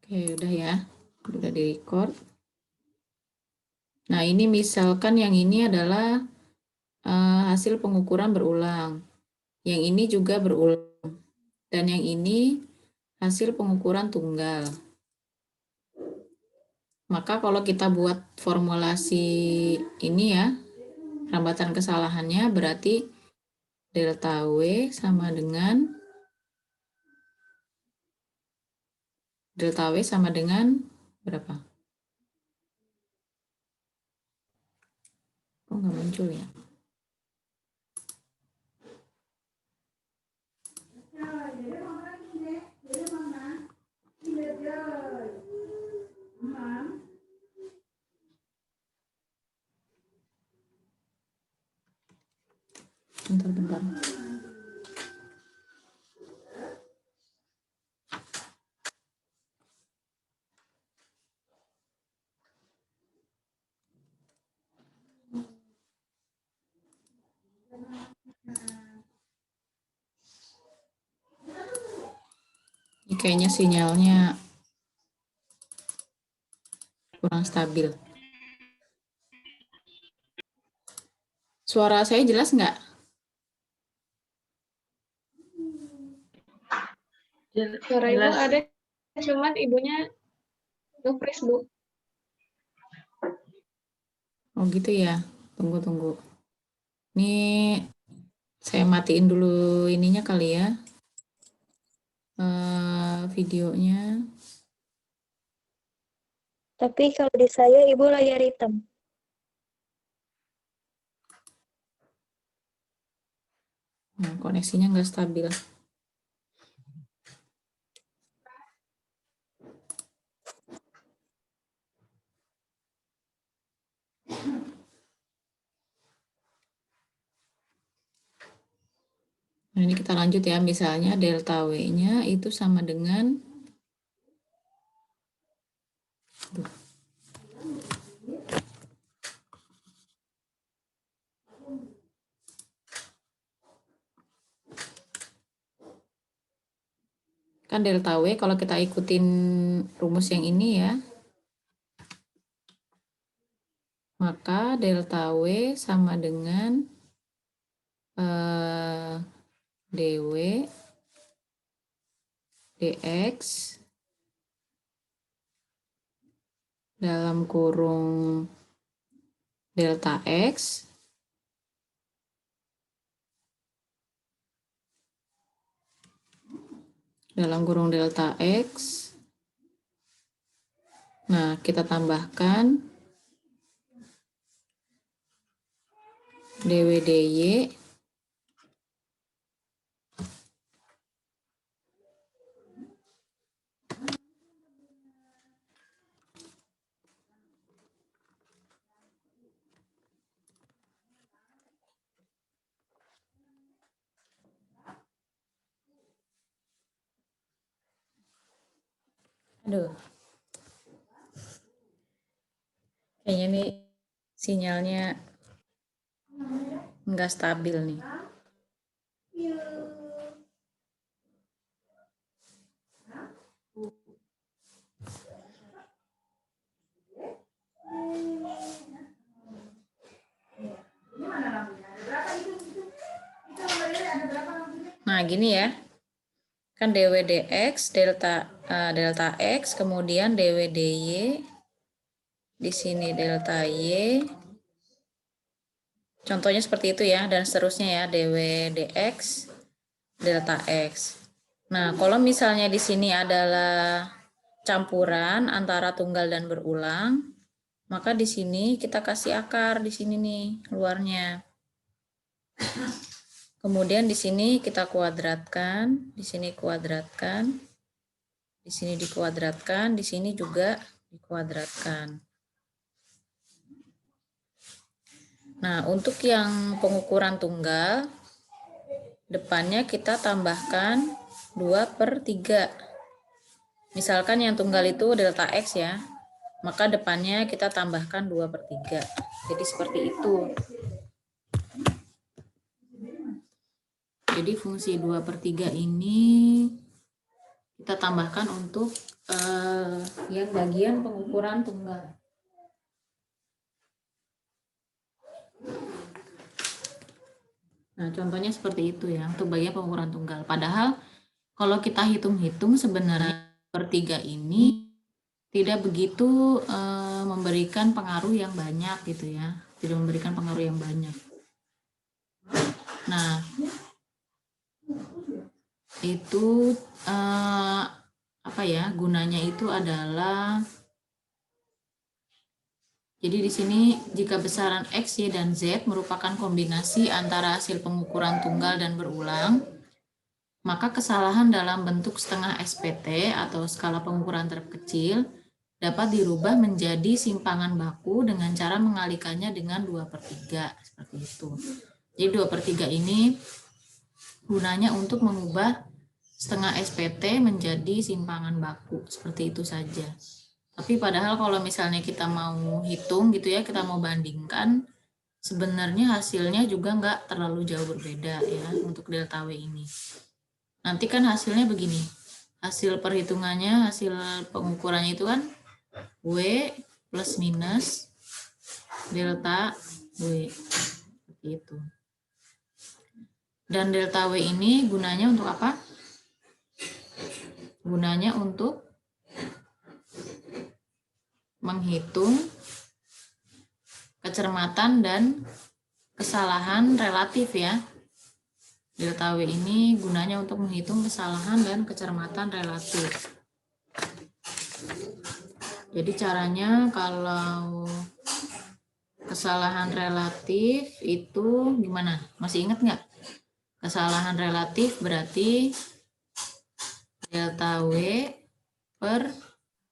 Oke, udah ya. Udah di-record. Nah, ini misalkan yang ini adalah hasil pengukuran berulang. Yang ini juga berulang. Dan yang ini hasil pengukuran tunggal. Maka kalau kita buat formulasi ini ya, rambatan kesalahannya berarti delta W sama dengan berapa? Oh, nggak muncul ya. Bentar. Ini kayaknya sinyalnya kurang stabil. Suara saya jelas nggak? Suara Ibu ada, cuman ibunya nge-freeze, Bu. Oh gitu ya. Tunggu. Ini saya matiin dulu ininya kali ya. Videonya. Tapi kalau di saya Ibu layar hitam. Nah, koneksinya nggak stabil. Nah, ini kita lanjut ya. Misalnya delta W-nya itu sama dengan kan delta W kalau kita ikutin rumus yang ini ya, maka delta W sama dengan dW dx dalam kurung delta x dalam kurung delta x. Nah, kita tambahkan dw dy Aduh. Kayaknya nih sinyalnya nggak stabil nih. Nah, gini ya. Kan dw dx delta x, kemudian dw dy, di sini delta y. Contohnya seperti itu ya, dan seterusnya ya, dw dx delta x. Nah, kalau misalnya di sini adalah campuran antara tunggal dan berulang, maka di sini kita kasih akar di sini nih luarnya. Kemudian di sini kita kuadratkan, di sini kuadratkan, di sini dikuadratkan, di sini juga dikuadratkan. Nah, untuk yang pengukuran tunggal, depannya kita tambahkan 2/3. Misalkan yang tunggal itu delta X ya, maka depannya kita tambahkan 2/3. Jadi seperti itu. Jadi fungsi 2/3 ini kita tambahkan untuk yang bagian pengukuran tunggal. Nah, contohnya seperti itu ya, untuk bagian pengukuran tunggal. Padahal kalau kita hitung-hitung sebenarnya per 3 ini tidak begitu memberikan pengaruh yang banyak gitu ya. Tidak memberikan pengaruh yang banyak. Nah, itu apa ya, gunanya itu adalah, jadi di sini jika besaran X, Y, dan Z merupakan kombinasi antara hasil pengukuran tunggal dan berulang, maka kesalahan dalam bentuk setengah SPT atau skala pengukuran terkecil dapat dirubah menjadi simpangan baku dengan cara mengalihkannya dengan 2/3, seperti itu. Jadi 2/3 ini gunanya untuk mengubah setengah SPT menjadi simpangan baku, seperti itu saja. Tapi padahal kalau misalnya kita mau hitung gitu ya, kita mau bandingkan, sebenarnya hasilnya juga nggak terlalu jauh berbeda ya untuk delta W ini. Nanti kan hasilnya begini, hasil perhitungannya, hasil pengukurannya itu kan W plus minus delta W, seperti itu. Dan delta W ini gunanya untuk apa? Gunanya untuk menghitung kecermatan dan kesalahan relatif ya. Delta W ini gunanya untuk menghitung kesalahan dan kecermatan relatif. Jadi caranya kalau kesalahan relatif itu gimana? Masih ingat nggak? Kesalahan relatif berarti delta W per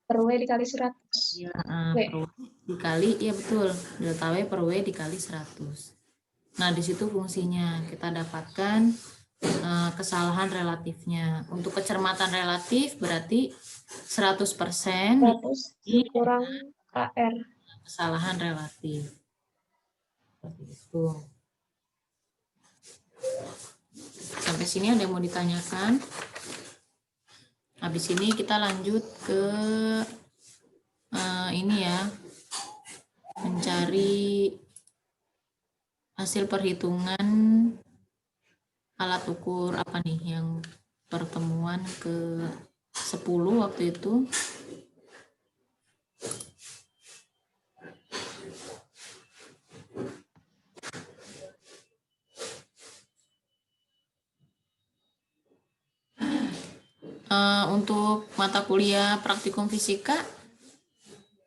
W dikali 100. ya, per W dikali, ya betul, delta W per W dikali 100. Nah, di situ fungsinya kita dapatkan kesalahan relatifnya. Untuk kecermatan relatif berarti 100% 100 kurang KR. kesalahan relatif. Seperti itu. Sampai sini ada yang mau ditanyakan? Habis ini kita lanjut ke ini ya, mencari hasil perhitungan alat ukur apa nih yang pertemuan ke 10 waktu itu. Untuk mata kuliah praktikum fisika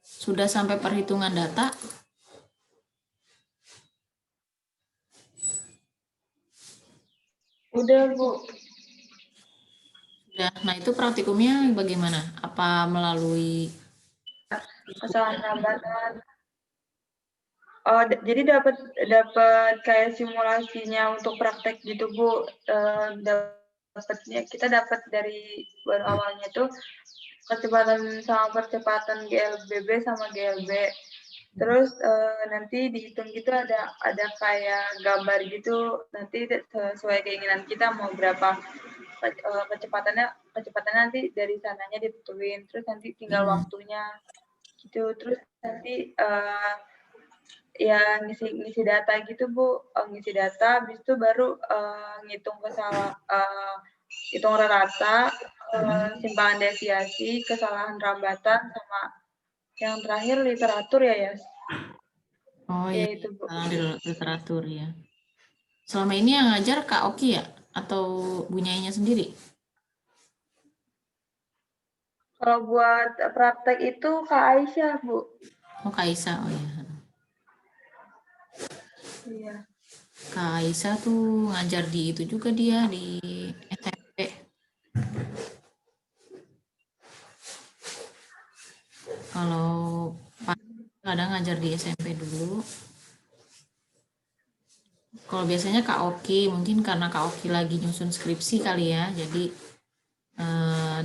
sudah sampai perhitungan data. Udah, Bu. Sudah. Nah, itu praktikumnya bagaimana? Apa melalui Kesalahan rambatan. Oh, jadi dapat kayak simulasinya untuk praktek gitu, Bu. Dapatnya kita dapat dari baru awalnya tuh kecepatan sama percepatan GLBB sama GLB. Terus nanti dihitung gitu ada kayak gambar gitu, nanti sesuai keinginan kita mau berapa kecepatannya nanti dari sananya ditentuin, terus nanti tinggal waktunya gitu, terus nanti ya ngisi data gitu, Bu. Ngisi data, habis itu baru ngitung hitung rata, simpangan deviasi, kesalahan rambatan, sama yang terakhir literatur ya, Yas? Oh Ya, iya, itu, Bu. di literatur ya. Selama ini yang ngajar Kak Oki ya? Atau Bunyainya sendiri? Kalau buat praktek itu Kak Aisyah, Bu. Oh, Kak Aisyah, oh ya. Iya. Kak Aisyah tuh ngajar di itu juga dia, di SMP. Kalau kadang ngajar di SMP dulu. Kalau biasanya Kak Oki, mungkin karena Kak Oki lagi nyusun skripsi kali ya, jadi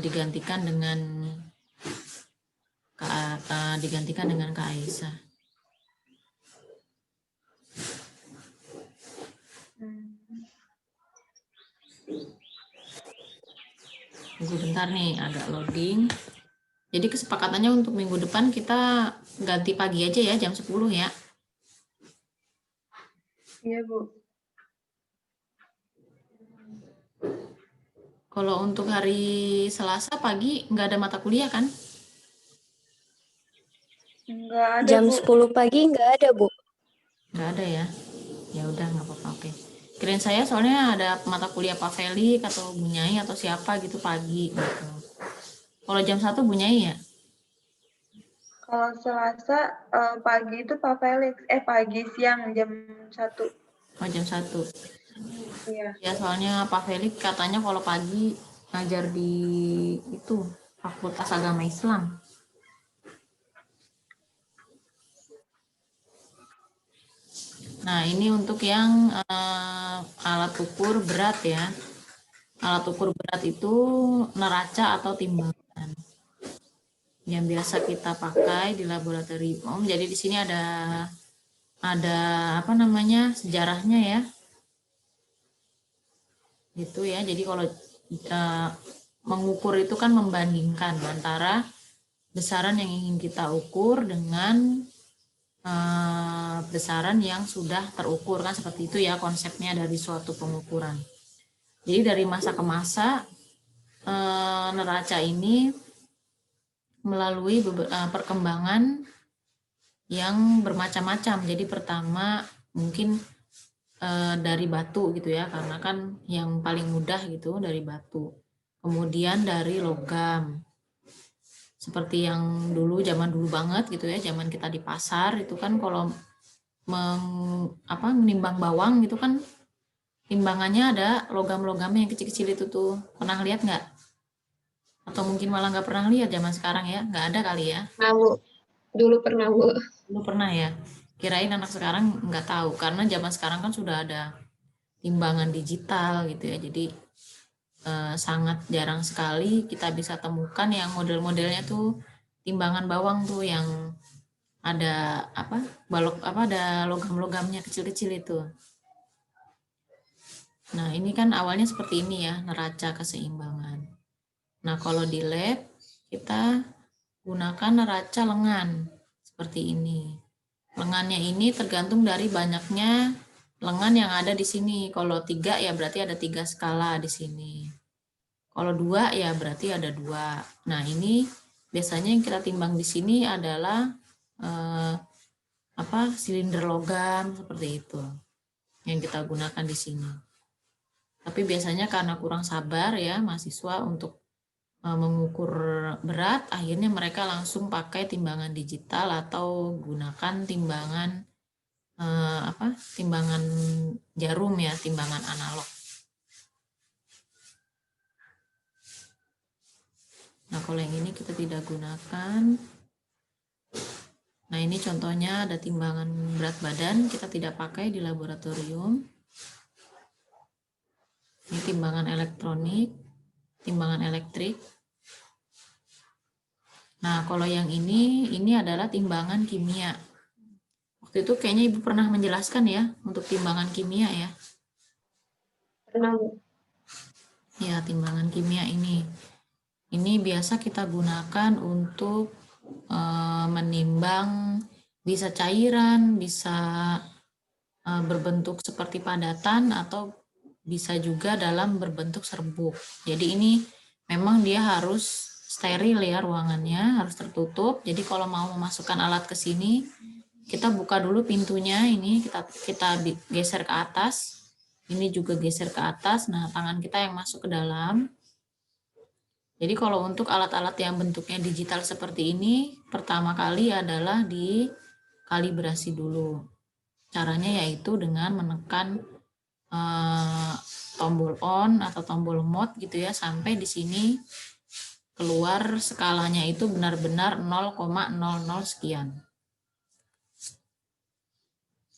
digantikan dengan Kak Aisyah. Tunggu bentar nih, agak loading. Jadi kesepakatannya untuk minggu depan kita ganti pagi aja ya, jam 10 ya. Iya, Bu. Kalau untuk hari Selasa pagi nggak ada mata kuliah kan? Nggak ada, Jam Bu. 10 pagi nggak ada, Bu. Nggak ada ya? Ya udah nggak apa-apa, oke. Kirain saya soalnya ada mata kuliah Pak Felix atau Bu Nyai atau siapa gitu pagi gitu. Kalau jam 1 Bu Nyai ya? Kalau Selasa pagi itu Pak Felix. Pagi siang jam 1. Oh jam 1. Iya. Ya soalnya Pak Felix katanya kalau pagi ngajar di itu Fakultas Agama Islam. Nah ini untuk yang alat ukur berat ya. Alat ukur berat itu neraca atau timbangan yang biasa kita pakai di laboratorium. Jadi di sini ada apa namanya sejarahnya ya. Gitu ya. Jadi kalau mengukur itu kan membandingkan antara besaran yang ingin kita ukur dengan besaran yang sudah terukur kan seperti itu ya konsepnya dari suatu pengukuran. Jadi dari masa ke masa neraca ini melalui perkembangan yang bermacam-macam. Jadi pertama mungkin dari batu gitu ya, karena kan yang paling mudah gitu dari batu. Kemudian dari logam. Seperti yang dulu zaman dulu banget gitu ya, zaman kita di pasar itu kan kalau menimbang bawang gitu kan timbangannya ada logam-logamnya yang kecil-kecil itu tuh. Pernah lihat nggak? Atau mungkin malah nggak pernah lihat zaman sekarang ya? Nggak ada kali ya? Nah, Bu. Dulu pernah, Bu. Dulu pernah ya? Kirain anak sekarang nggak tahu. Karena zaman sekarang kan sudah ada timbangan digital gitu ya. Jadi sangat jarang sekali kita bisa temukan yang model-modelnya tuh timbangan bawang tuh yang ada ada logam-logamnya kecil-kecil itu. Nah, ini kan awalnya seperti ini ya, neraca keseimbangan. Nah, kalau di lab kita gunakan neraca lengan seperti ini. Lengannya ini tergantung dari banyaknya lengan yang ada di sini. Kalau 3 ya berarti ada 3 skala di sini. Kalau 2 ya berarti ada 2. Nah, ini biasanya yang kita timbang di sini adalah silinder logam seperti itu yang kita gunakan di sini. Tapi biasanya karena kurang sabar ya mahasiswa untuk mengukur berat, akhirnya mereka langsung pakai timbangan digital atau gunakan timbangan timbangan jarum ya, timbangan analog. Nah, kalau yang ini kita tidak gunakan. Nah, ini contohnya ada timbangan berat badan, kita tidak pakai di laboratorium. Ini timbangan elektronik, timbangan elektrik. Nah, kalau yang ini adalah timbangan kimia. Waktu itu kayaknya Ibu pernah menjelaskan ya, untuk timbangan kimia ya. Pernah, Bu. Ya, timbangan kimia ini. Ini biasa kita gunakan untuk menimbang bisa cairan, bisa berbentuk seperti padatan, atau bisa juga dalam berbentuk serbuk. Jadi ini memang dia harus steril ya ruangannya, harus tertutup. Jadi kalau mau memasukkan alat ke sini, kita buka dulu pintunya, ini kita geser ke atas. Ini juga geser ke atas. Nah, tangan kita yang masuk ke dalam. Jadi kalau untuk alat-alat yang bentuknya digital seperti ini, pertama kali adalah dikalibrasi dulu. Caranya yaitu dengan menekan tombol on atau tombol mode gitu ya, sampai di sini keluar skalanya itu benar-benar 0,00 sekian.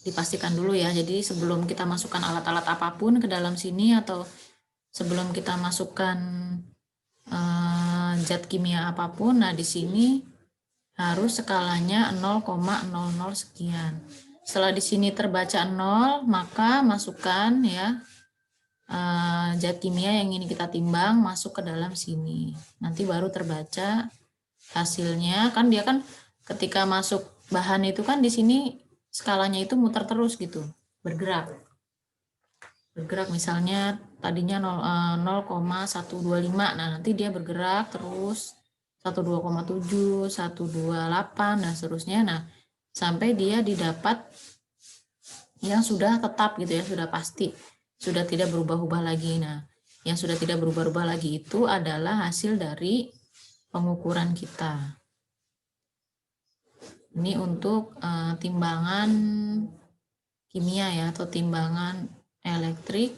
Dipastikan dulu ya, jadi sebelum kita masukkan alat-alat apapun ke dalam sini atau sebelum kita masukkan zat kimia apapun, nah di sini harus skalanya 0,00 sekian. Setelah di sini terbaca 0, maka masukkan ya zat kimia yang ini kita timbang masuk ke dalam sini. Nanti baru terbaca hasilnya. Kan dia kan ketika masuk bahan itu kan di sini skalanya itu muter terus gitu, bergerak. Bergerak misalnya tadinya 0,125. Nah, nanti dia bergerak terus 12,7, 128 dan seterusnya. Nah, sampai dia didapat yang sudah tetap gitu ya, sudah pasti, sudah tidak berubah-ubah lagi. Nah, yang sudah tidak berubah-ubah lagi itu adalah hasil dari pengukuran kita. Ini untuk timbangan kimia ya, atau timbangan elektrik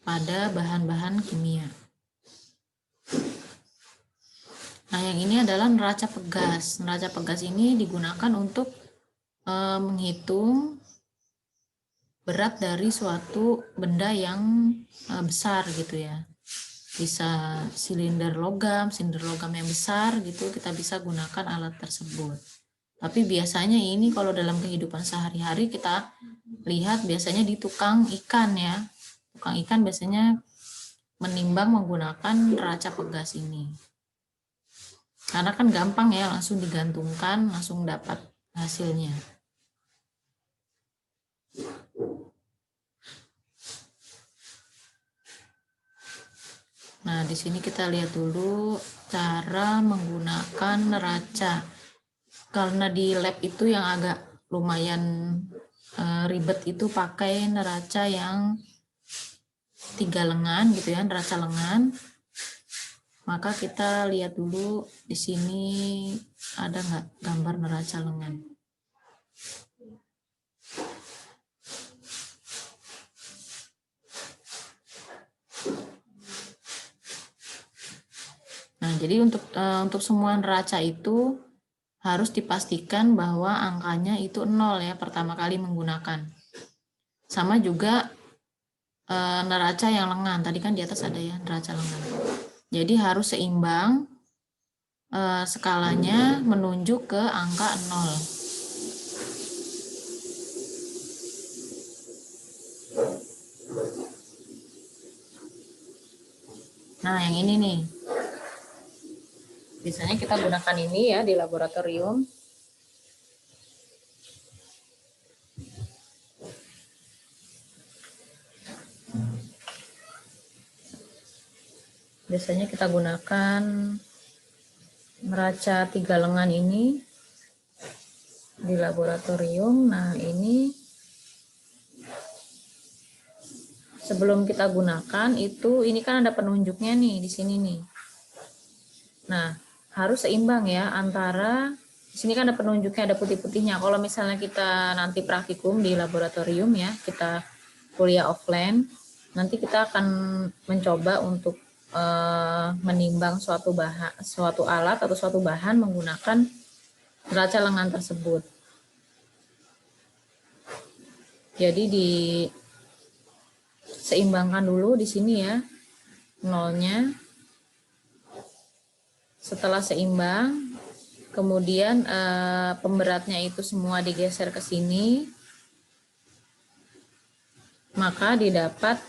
pada bahan-bahan kimia. Nah, yang ini adalah neraca pegas. Neraca pegas ini digunakan untuk menghitung berat dari suatu benda yang besar gitu ya. Bisa silinder logam yang besar gitu, kita bisa gunakan alat tersebut. Tapi biasanya ini kalau dalam kehidupan sehari-hari kita lihat biasanya di tukang ikan ya. Tukang ikan biasanya menimbang menggunakan neraca pegas ini. Karena kan gampang ya, langsung digantungkan, langsung dapat hasilnya. Nah, di sini kita lihat dulu cara menggunakan neraca. Karena di lab itu yang agak lumayan ribet itu pakai neraca yang 3 lengan gitu ya, neraca lengan. Maka kita lihat dulu di sini ada nggak gambar neraca lengan. Nah, jadi untuk semua neraca itu harus dipastikan bahwa angkanya itu 0 ya pertama kali menggunakan. Sama juga neraca yang lengan, tadi kan di atas ada ya neraca lengan. Jadi harus seimbang, skalanya menunjuk ke angka 0. Nah, yang ini nih. Biasanya kita gunakan ini ya di laboratorium. Biasanya kita gunakan neraca 3 lengan ini di laboratorium. Nah, ini sebelum kita gunakan itu, ini kan ada penunjuknya nih di sini nih. Nah, harus seimbang ya antara, di sini kan ada penunjuknya, ada putih-putihnya. Kalau misalnya kita nanti praktikum di laboratorium ya, kita kuliah offline, nanti kita akan mencoba untuk menimbang suatu alat atau suatu bahan menggunakan neraca lengan tersebut. Jadi diseimbangkan dulu di sini ya, nolnya. Setelah seimbang, kemudian pemberatnya itu semua digeser ke sini, maka didapat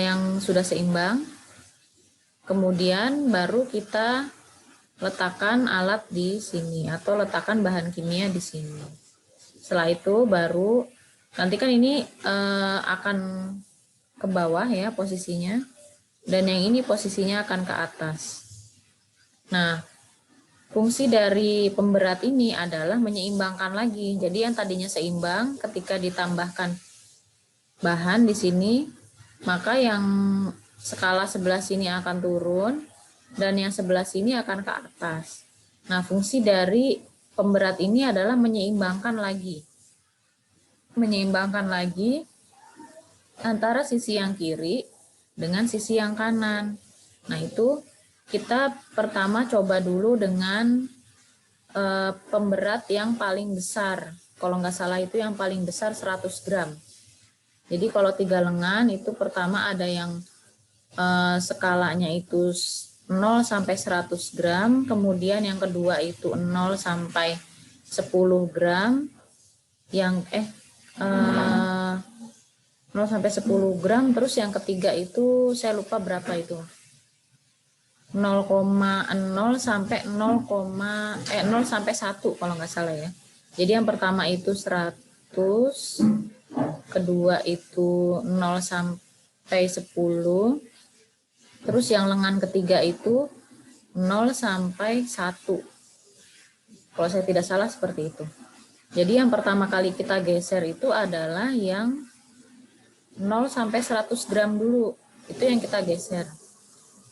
yang sudah seimbang. Kemudian baru kita letakkan alat di sini atau letakkan bahan kimia di sini. Setelah itu baru nanti kan ini akan ke bawah ya posisinya, dan yang ini posisinya akan ke atas. Nah, fungsi dari pemberat ini adalah menyeimbangkan lagi. Jadi yang tadinya seimbang ketika ditambahkan bahan di sini, maka yang skala sebelah sini akan turun dan yang sebelah sini akan ke atas. Nah, fungsi dari pemberat ini adalah menyeimbangkan lagi. Menyeimbangkan lagi antara sisi yang kiri dengan sisi yang kanan. Nah, itu kita pertama coba dulu dengan pemberat yang paling besar. Kalau nggak salah itu yang paling besar 100 gram. Jadi kalau 3 lengan itu pertama ada yang skalanya itu 0 sampai 100 gram, kemudian yang kedua itu 0 sampai 10 gram, yang 0 sampai 10 gram, terus yang ketiga itu saya lupa berapa itu. 0,0 sampai 0, 0 sampai 1 kalau nggak salah ya. Jadi yang pertama itu 100, kedua itu 0 sampai 10, terus yang lengan ketiga itu 0 sampai 1. Kalau saya tidak salah seperti itu. Jadi yang pertama kali kita geser itu adalah yang 0 sampai 100 gram dulu. Itu yang kita geser.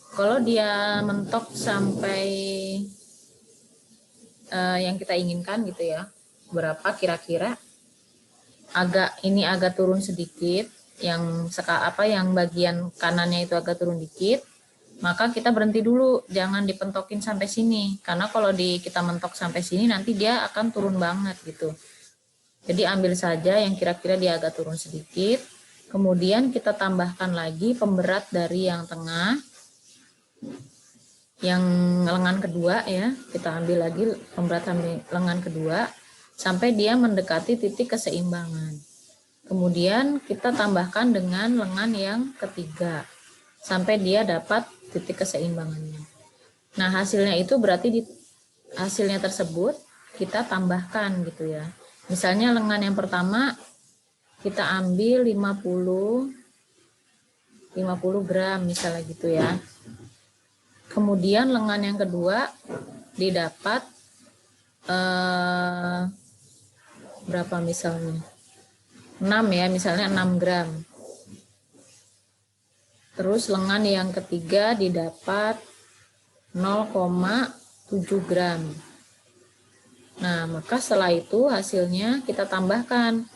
Kalau dia mentok sampai yang kita inginkan gitu ya, berapa kira-kira, agak turun sedikit, yang bagian kanannya itu agak turun dikit, maka kita berhenti dulu, jangan dipentokin sampai sini, karena kalau kita mentok sampai sini nanti dia akan turun banget gitu. Jadi ambil saja yang kira-kira dia agak turun sedikit, kemudian kita tambahkan lagi pemberat dari yang tengah, yang lengan kedua ya, kita ambil lagi pemberat lengan kedua sampai dia mendekati titik keseimbangan. Kemudian kita tambahkan dengan lengan yang ketiga sampai dia dapat titik keseimbangannya. Nah, hasilnya itu berarti hasilnya tersebut kita tambahkan gitu ya. Misalnya lengan yang pertama kita ambil 50 gram misalnya gitu ya. Kemudian lengan yang kedua didapat berapa misalnya? 6 ya, misalnya 6 gram. Terus lengan yang ketiga didapat 0,7 gram. Nah, maka setelah itu hasilnya kita tambahkan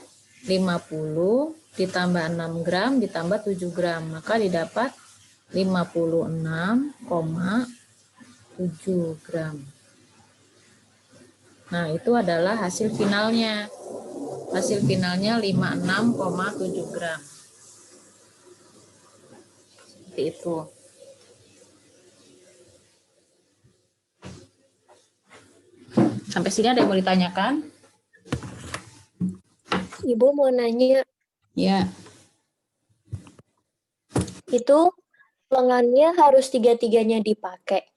50 ditambah 6 gram ditambah 7 gram. Maka didapat 56,7 gram. Nah, itu adalah hasil finalnya. Hasil finalnya 56,7 gram. Seperti itu. Sampai sini ada yang mau ditanyakan? Ibu mau nanya, Ya. itu lengannya harus tiga-tiganya dipakai?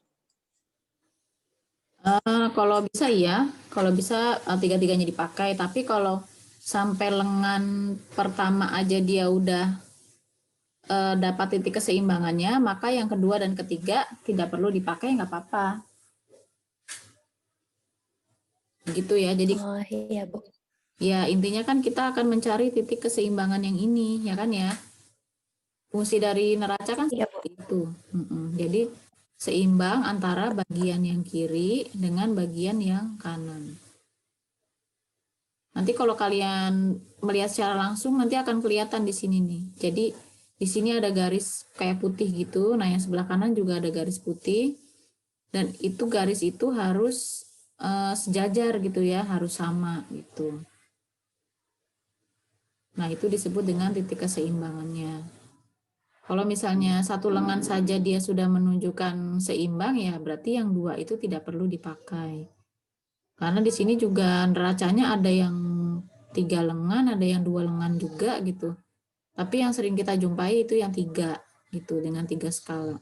Kalau bisa ya, kalau bisa tiga-tiganya dipakai. Tapi kalau sampai lengan pertama aja dia udah dapat titik keseimbangannya, maka yang kedua dan ketiga tidak perlu dipakai, nggak apa-apa. Gitu ya. Jadi Oh iya Bu. ya intinya kan kita akan mencari titik keseimbangan yang ini, ya kan ya. Fungsi dari neraca kan Iya, seperti itu. Jadi seimbang antara bagian yang kiri dengan bagian yang kanan. Nanti kalau kalian melihat secara langsung nanti akan kelihatan di sini nih. Jadi di sini ada garis kayak putih gitu. Nah, yang sebelah kanan juga ada garis putih. Dan itu garis itu harus sejajar gitu ya, harus sama gitu. Nah, itu disebut dengan titik keseimbangannya. Kalau misalnya satu lengan saja dia sudah menunjukkan seimbang, ya berarti yang dua itu tidak perlu dipakai. Karena di sini juga neracanya ada yang 3 lengan, ada yang 2 lengan juga gitu. Tapi yang sering kita jumpai itu yang 3 gitu, dengan 3 skala.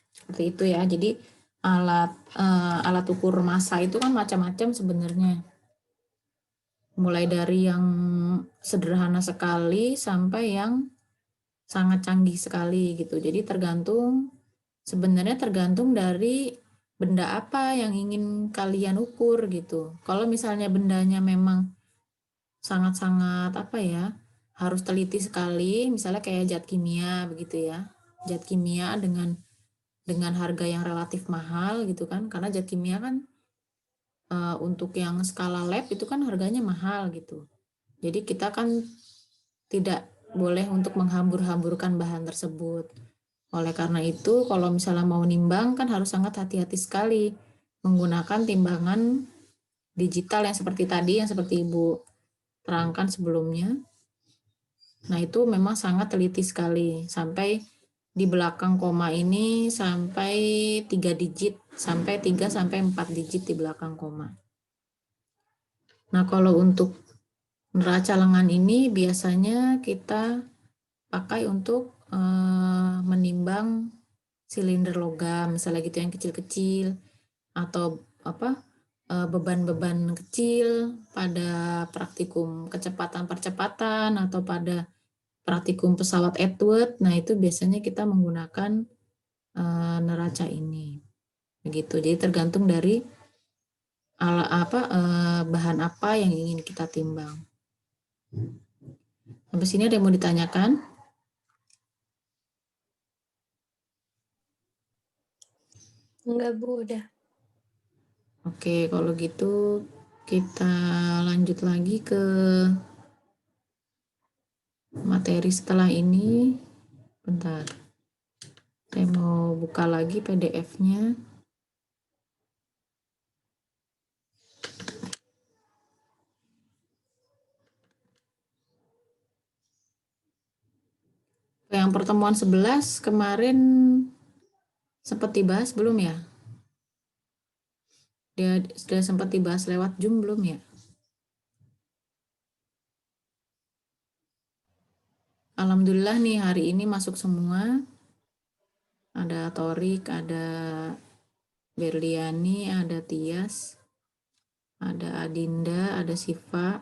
Seperti itu ya. Jadi alat ukur massa itu kan macam-macam sebenarnya. Mulai dari yang sederhana sekali sampai yang sangat canggih sekali gitu. Jadi sebenarnya tergantung dari benda apa yang ingin kalian ukur gitu. Kalau misalnya bendanya memang sangat-sangat harus teliti sekali, misalnya kayak zat kimia begitu ya. Zat kimia dengan harga yang relatif mahal gitu kan, karena zat kimia kan untuk yang skala lab itu kan harganya mahal gitu. Jadi kita kan tidak boleh untuk menghambur-hamburkan bahan tersebut. Oleh karena itu, kalau misalnya mau nimbang kan harus sangat hati-hati sekali menggunakan timbangan digital yang seperti tadi, yang seperti Ibu terangkan sebelumnya. Nah, itu memang sangat teliti sekali. Sampai di belakang koma ini sampai 3 digit, sampai 3 sampai 4 digit di belakang koma. Nah, kalau untuk neraca lengan ini biasanya kita pakai untuk menimbang silinder logam, misalnya gitu yang kecil-kecil, atau apa beban-beban kecil pada praktikum kecepatan-percepatan atau pada praktikum pesawat Edward. Nah, itu biasanya kita menggunakan neraca ini. Begitu. Jadi tergantung dari bahan apa yang ingin kita timbang. Sampai sini ada yang mau ditanyakan? Enggak, Bu, udah. Oke, kalau gitu kita lanjut lagi ke materi setelah ini. Bentar. Saya mau buka lagi PDF-nya. Yang pertemuan 11 kemarin sempat dibahas belum ya? Dia sudah sempat dibahas lewat Zoom belum ya? Alhamdulillah nih hari ini masuk semua. Ada Torik, ada Berliani, ada Tias, ada Adinda, ada Siva.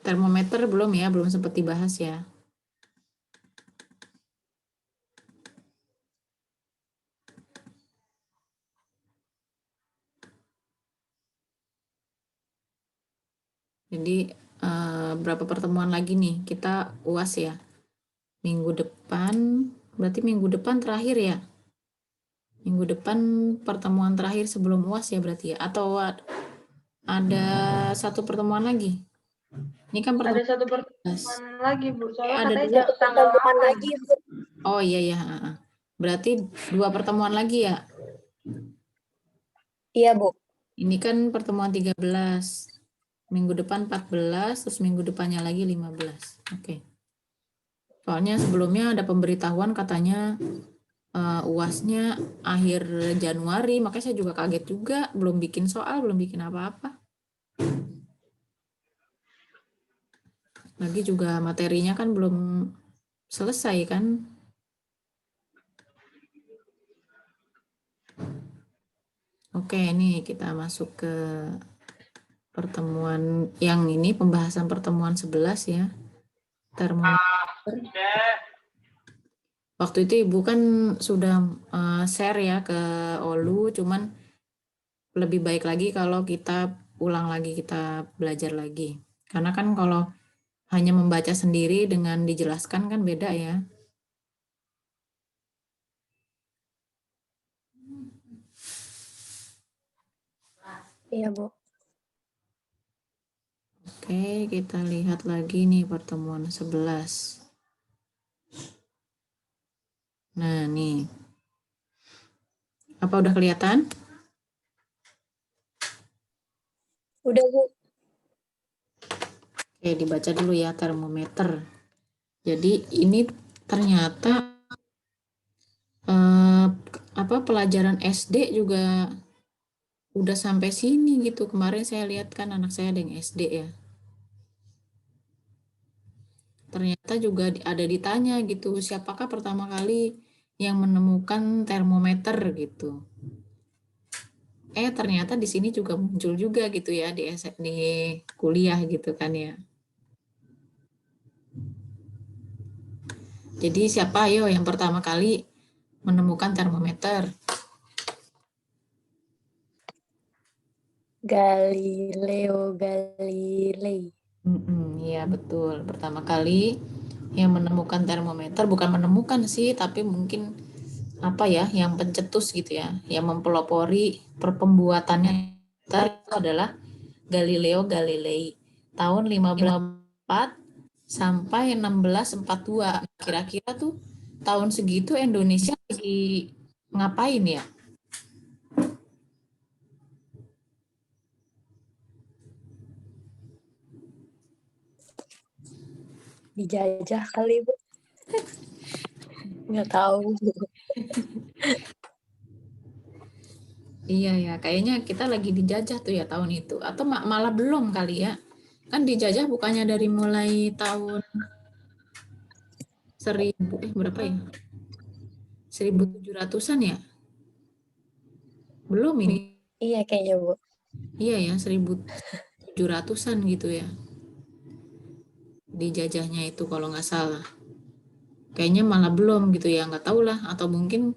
Termometer belum ya, belum sempat dibahas ya. Jadi berapa pertemuan lagi nih? Kita UAS ya. Minggu depan, berarti minggu depan terakhir ya? Minggu depan pertemuan terakhir sebelum UAS ya berarti ya? Atau ada satu pertemuan lagi? Ini kan pertemuan. Ada satu pertemuan lagi, Bu. Soalnya ada katanya dua tanggal Pertemuan 8. lagi, Bu. Oh iya ya. Berarti 2 pertemuan lagi ya? Iya, Bu. Ini kan pertemuan 13. Minggu depan 14, terus minggu depannya lagi 15. Oke. Soalnya sebelumnya ada pemberitahuan katanya UASnya akhir Januari, makanya saya juga kaget juga, belum bikin soal, belum bikin apa-apa. Lagi juga materinya kan belum selesai kan. Oke, ini kita masuk ke pertemuan yang ini, pembahasan pertemuan 11 ya. Termometer. Waktu itu Ibu kan sudah share ya ke Olu, cuman lebih baik lagi kalau kita ulang lagi, kita belajar lagi. Karena kan kalau hanya membaca sendiri dengan dijelaskan kan beda ya. Iya, Bu. Oke, kita lihat lagi nih pertemuan 11. Nah, nih. Apa udah kelihatan? Udah, Bu. Oke, dibaca dulu ya termometer. Jadi ini ternyata pelajaran SD juga udah sampai sini gitu. Kemarin saya lihat kan anak saya ada yang SD ya. Ternyata juga ada ditanya gitu, siapakah pertama kali yang menemukan termometer gitu. Ternyata di sini juga muncul juga gitu ya di kuliah gitu kan ya. Jadi siapa ayo yang pertama kali menemukan termometer? Galileo Galilei. Iya betul. Pertama kali yang menemukan termometer, bukan menemukan sih, tapi mungkin apa ya, yang pencetus gitu ya, yang mempelopori pembuatannya itu adalah Galileo Galilei tahun 1504 sampai 1642. Kira-kira tuh tahun segitu Indonesia lagi ngapain ya? Dijajah kali, Bu. Nggak tahu. Iya ya, kayaknya kita lagi dijajah tuh ya tahun itu. Atau malah belum kali ya. Kan dijajah bukannya dari mulai tahun berapa ya? 1700-an ya? Belum ini. Iya kayaknya, Bu. Iya ya, 1700-an gitu ya. Dijajahnya itu kalau nggak salah. Kayaknya malah belum gitu ya, nggak tahu lah. Atau mungkin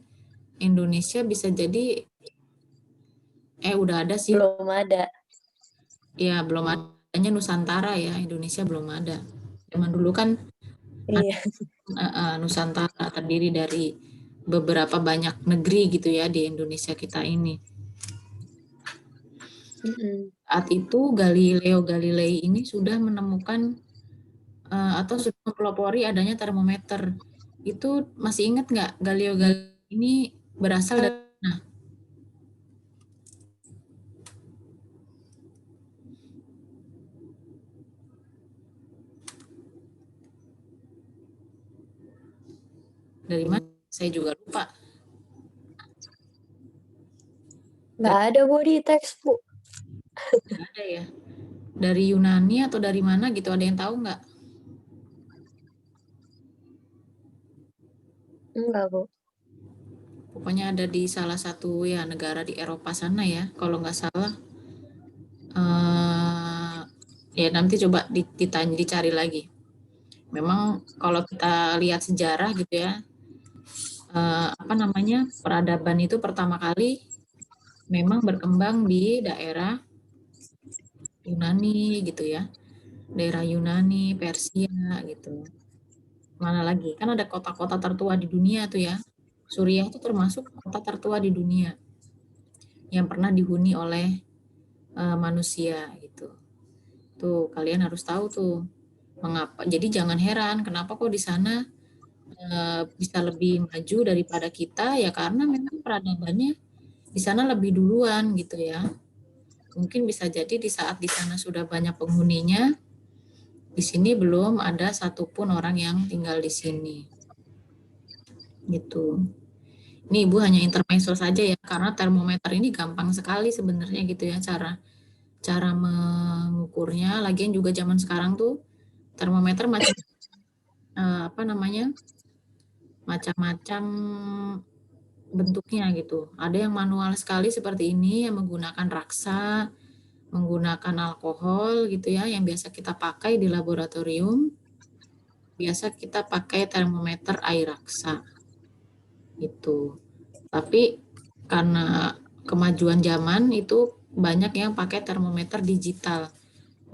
Indonesia bisa jadi udah ada sih. Belum ada. Ya, belum adanya Nusantara ya, Indonesia belum ada. Zaman dulu kan Iya. Nusantara terdiri dari beberapa banyak negeri gitu ya di Indonesia kita ini. Saat itu Galileo Galilei ini sudah menemukan atau sudah mempelopori adanya termometer. Itu masih ingat nggak Galileo Galilei ini berasal dari mana? Dari mana? Saya juga lupa. Nggak ada, Bu, di teks, Bu. Nggak ada ya. Dari Yunani atau dari mana gitu, ada yang tahu nggak? Enggak, Bu. Pokoknya ada di salah satu ya negara di Eropa sana ya, kalau nggak salah. Ya nanti coba ditanya, dicari lagi. Memang kalau kita lihat sejarah gitu ya, peradaban itu pertama kali memang berkembang di daerah Yunani gitu ya, daerah Yunani, Persia gitu. Mana lagi? Kan ada kota-kota tertua di dunia tuh ya. Suriah itu termasuk kota tertua di dunia yang pernah dihuni oleh manusia gitu. Tuh kalian harus tahu tuh mengapa. Jadi jangan heran kenapa kok di sana bisa lebih maju daripada kita ya, karena memang peradabannya di sana lebih duluan gitu ya. Mungkin bisa jadi di saat di sana sudah banyak penghuninya, di sini belum ada satupun orang yang tinggal di sini. Gitu. Ini Ibu hanya intermezzo saja ya, karena termometer ini gampang sekali sebenarnya gitu ya cara mengukurnya. Lagian juga zaman sekarang tuh termometer macam-macam bentuknya gitu. Ada yang manual sekali seperti ini yang menggunakan raksa, menggunakan alkohol gitu ya, yang biasa kita pakai di laboratorium. Biasa kita pakai termometer air raksa. Gitu. Tapi karena kemajuan zaman itu banyak yang pakai termometer digital.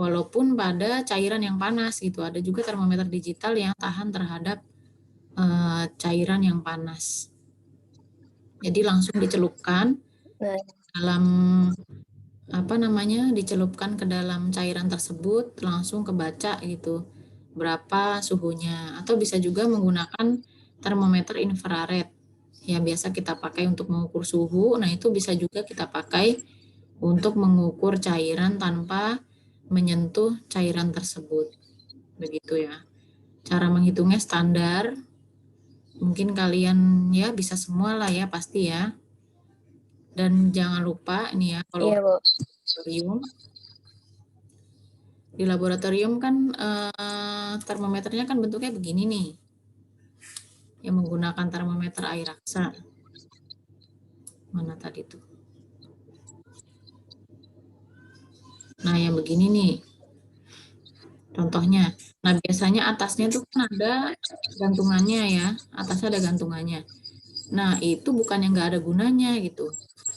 Walaupun pada cairan yang panas gitu, ada juga termometer digital yang tahan terhadap cairan yang panas. Jadi langsung dicelupkan dalam dicelupkan ke dalam cairan tersebut, langsung kebaca gitu berapa suhunya. Atau bisa juga menggunakan termometer infrared yang biasa kita pakai untuk mengukur suhu. Nah, itu bisa juga kita pakai untuk mengukur cairan tanpa menyentuh cairan tersebut. Begitu ya. Cara menghitungnya standar. Mungkin kalian ya bisa semua lah ya pasti ya. Dan jangan lupa ini ya, kalau Iya, Bu. di laboratorium kan termometernya kan bentuknya begini nih. Yang menggunakan termometer air raksa. Mana tadi tuh? Nah, yang begini nih. Contohnya. Nah, biasanya atasnya tuh kan ada gantungannya ya. Atasnya ada gantungannya. Nah, itu bukan yang nggak ada gunanya gitu.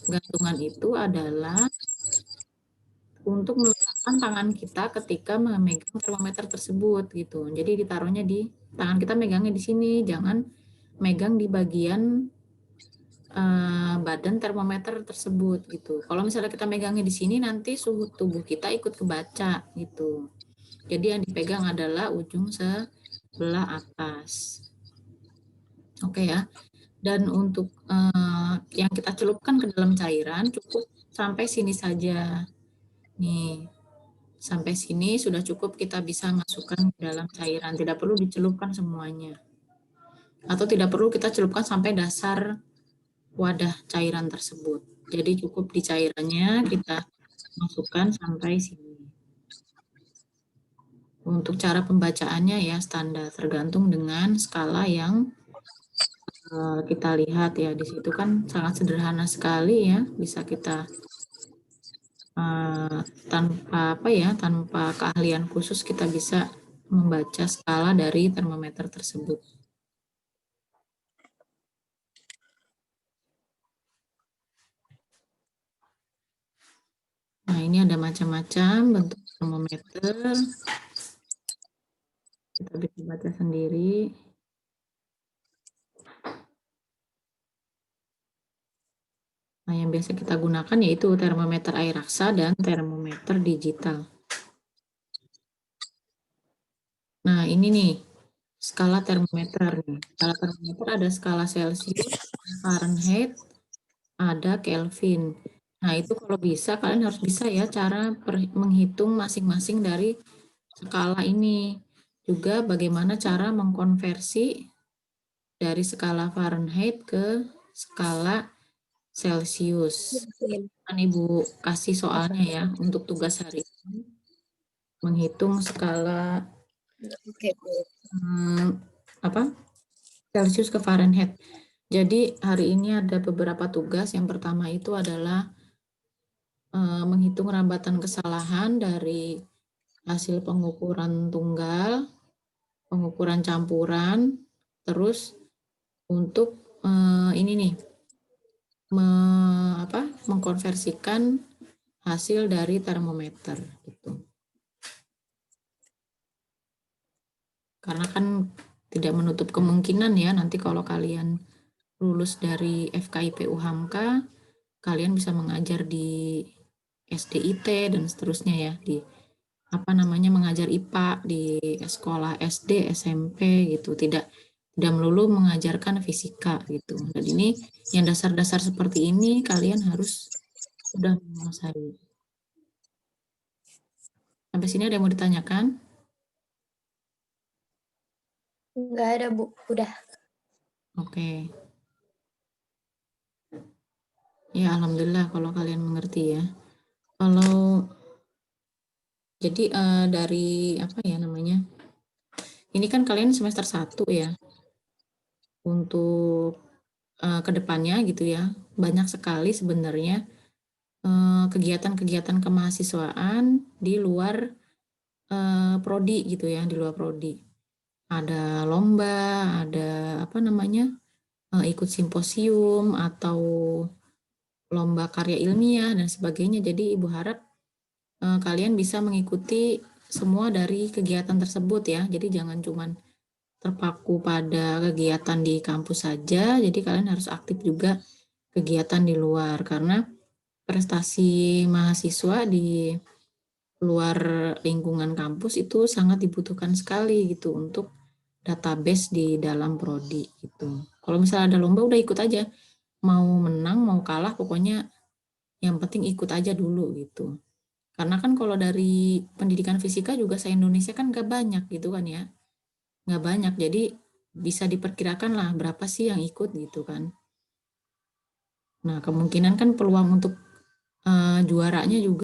Gantungan itu adalah untuk meletakkan tangan kita ketika memegang termometer tersebut gitu. Jadi ditaruhnya di tangan kita, megangnya di sini, jangan megang di bagian badan termometer tersebut gitu. Kalau misalnya kita megangnya di sini, nanti suhu tubuh kita ikut kebaca gitu. Jadi yang dipegang adalah ujung sebelah atas. Oke ya. Dan untuk yang kita celupkan ke dalam cairan cukup sampai sini saja. Nih, sampai sini sudah cukup kita bisa masukkan ke dalam cairan. Tidak perlu dicelupkan semuanya. Atau tidak perlu kita celupkan sampai dasar wadah cairan tersebut. Jadi cukup di cairannya kita masukkan sampai sini. Untuk cara pembacaannya ya standar, tergantung dengan skala yang kita lihat ya. Di situ kan sangat sederhana sekali ya, bisa kita tanpa keahlian khusus kita bisa membaca skala dari termometer tersebut. Nah, ini ada macam-macam bentuk termometer. Kita bisa baca sendiri. Nah, yang biasa kita gunakan yaitu termometer air raksa dan termometer digital. Nah, ini nih, skala termometer. Skala termometer ada skala Celsius, Fahrenheit, ada Kelvin. Nah, itu kalau bisa, kalian harus bisa ya cara menghitung masing-masing dari skala ini. Juga bagaimana cara mengkonversi dari skala Fahrenheit ke skala Celsius. Kan Ibu kasih soalnya ya untuk tugas hari ini. Menghitung skala Celsius ke Fahrenheit. Jadi hari ini ada beberapa tugas. Yang pertama itu adalah menghitung rambatan kesalahan dari hasil pengukuran tunggal, pengukuran campuran, terus untuk ini nih mengkonversikan hasil dari termometer gitu. Karena kan tidak menutup kemungkinan ya nanti kalau kalian lulus dari FKIP UHAMKA, kalian bisa mengajar di SDIT dan seterusnya ya, di mengajar IPA di sekolah SD, SMP gitu, tidak melulu mengajarkan fisika gitu. Dan ini yang dasar-dasar seperti ini kalian harus sudah menguasai. Sampai sini ada yang mau ditanyakan? Nggak ada, Bu. Udah. Oke. Ya, alhamdulillah kalau kalian mengerti ya. Kalau jadi dari ini kan kalian semester 1 ya. Untuk kedepannya gitu ya, banyak sekali sebenarnya kegiatan-kegiatan kemahasiswaan di luar prodi gitu ya, di luar prodi. Ada lomba, ada ikut simposium atau lomba karya ilmiah dan sebagainya. Jadi Ibu harap kalian bisa mengikuti semua dari kegiatan tersebut ya. Jadi jangan cuman terpaku pada kegiatan di kampus saja, jadi kalian harus aktif juga kegiatan di luar, karena prestasi mahasiswa di luar lingkungan kampus itu sangat dibutuhkan sekali gitu untuk database di dalam prodi gitu. Kalau misalnya ada lomba udah ikut aja, mau menang mau kalah pokoknya yang penting ikut aja dulu gitu. Karena kan kalau dari pendidikan fisika juga se-Indonesia kan gak banyak gitu kan ya. Nggak banyak, jadi bisa diperkirakan lah berapa sih yang ikut gitu kan. Nah, kemungkinan kan peluang untuk juaranya juga